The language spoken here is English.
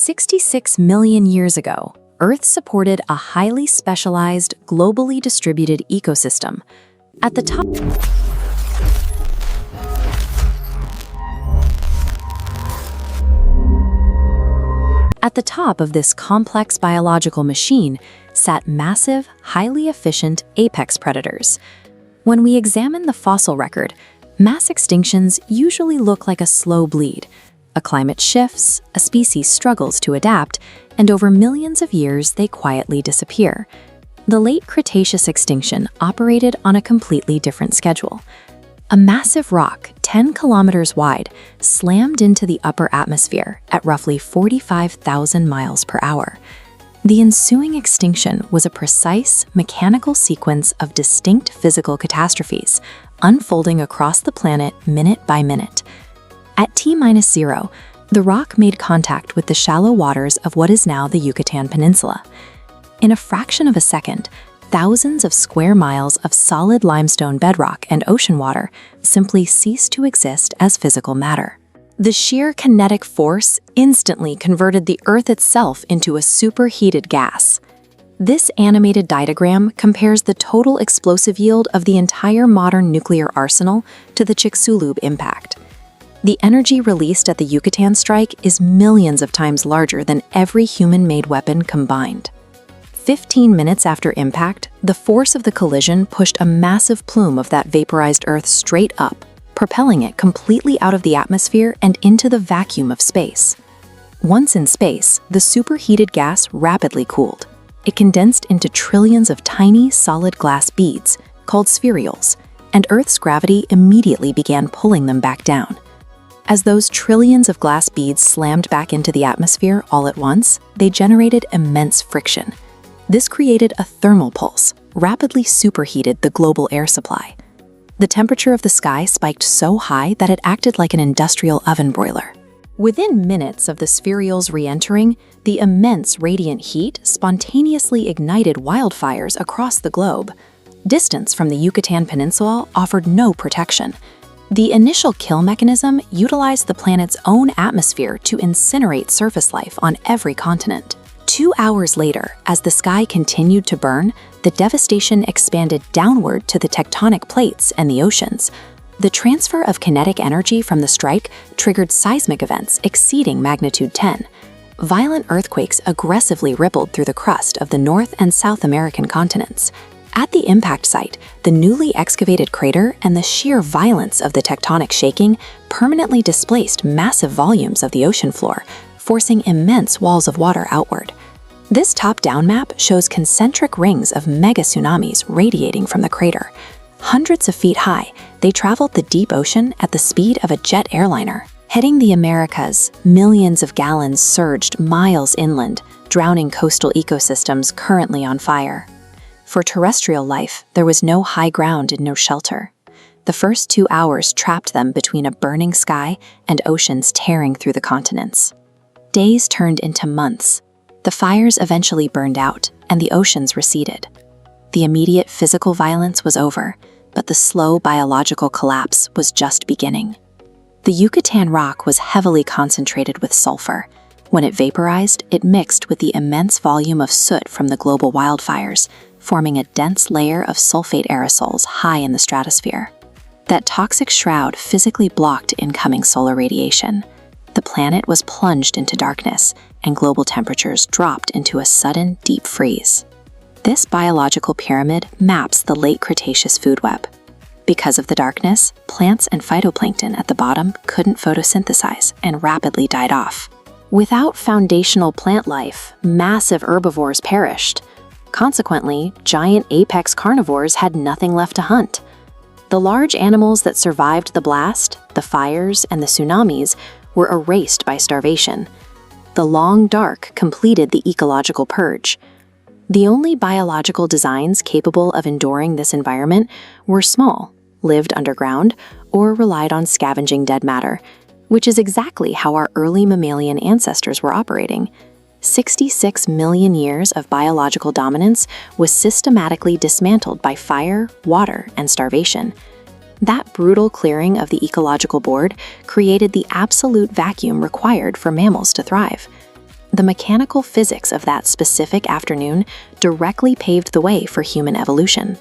66 million years ago, Earth supported a highly specialized, globally distributed ecosystem. At the top of this complex biological machine sat massive, highly efficient apex predators. When we examine the fossil record, mass extinctions usually look like a slow bleed. A climate shifts, a species struggles to adapt, and over millions of years they quietly disappear. The late Cretaceous extinction operated on a completely different schedule. A massive rock, 10 kilometers wide, slammed into the upper atmosphere at roughly 45,000 miles per hour. The ensuing extinction was a precise, mechanical sequence of distinct physical catastrophes, unfolding across the planet minute by minute. At T-0, the rock made contact with the shallow waters of what is now the Yucatan Peninsula. In a fraction of a second, thousands of square miles of solid limestone bedrock and ocean water simply ceased to exist as physical matter. The sheer kinetic force instantly converted the Earth itself into a superheated gas. This animated diagram compares the total explosive yield of the entire modern nuclear arsenal to the Chicxulub impact. The energy released at the Yucatan strike is millions of times larger than every human-made weapon combined. 15 minutes after impact, the force of the collision pushed a massive plume of that vaporized Earth straight up, propelling it completely out of the atmosphere and into the vacuum of space. Once in space, the superheated gas rapidly cooled. It condensed into trillions of tiny, solid glass beads, called spherules, and Earth's gravity immediately began pulling them back down. As those trillions of glass beads slammed back into the atmosphere all at once, they generated immense friction. This created a thermal pulse, rapidly superheated the global air supply. The temperature of the sky spiked so high that it acted like an industrial oven broiler. Within minutes of the spherules re-entering, the immense radiant heat spontaneously ignited wildfires across the globe. Distance from the Yucatan Peninsula offered no protection. The initial kill mechanism utilized the planet's own atmosphere to incinerate surface life on every continent. 2 hours later, as the sky continued to burn, the devastation expanded downward to the tectonic plates and the oceans. The transfer of kinetic energy from the strike triggered seismic events exceeding magnitude 10. Violent earthquakes aggressively rippled through the crust of the North and South American continents. At the impact site, the newly excavated crater and the sheer violence of the tectonic shaking permanently displaced massive volumes of the ocean floor, forcing immense walls of water outward. This top-down map shows concentric rings of mega tsunamis radiating from the crater. Hundreds of feet high, they traveled the deep ocean at the speed of a jet airliner. Heading the Americas, millions of gallons surged miles inland, drowning coastal ecosystems currently on fire. For terrestrial life, there was no high ground and no shelter. The first 2 hours trapped them between a burning sky and oceans tearing through the continents. Days turned into months. The fires eventually burned out, and the oceans receded. The immediate physical violence was over, but the slow biological collapse was just beginning. The Yucatan rock was heavily concentrated with sulfur. When it vaporized, it mixed with the immense volume of soot from the global wildfires, forming a dense layer of sulfate aerosols high in the stratosphere. That toxic shroud physically blocked incoming solar radiation. The planet was plunged into darkness, and global temperatures dropped into a sudden deep freeze. This biological pyramid maps the late Cretaceous food web. Because of the darkness, plants and phytoplankton at the bottom couldn't photosynthesize and rapidly died off. Without foundational plant life, massive herbivores perished. Consequently, giant apex carnivores had nothing left to hunt. The large animals that survived the blast, the fires, and the tsunamis were erased by starvation. The long dark completed the ecological purge. The only biological designs capable of enduring this environment were small, lived underground, or relied on scavenging dead matter, which is exactly how our early mammalian ancestors were operating. 66 million years of biological dominance was systematically dismantled by fire, water, and starvation. That brutal clearing of the ecological board created the absolute vacuum required for mammals to thrive. the mechanical physics of that specific afternoon directly paved the way for human evolution.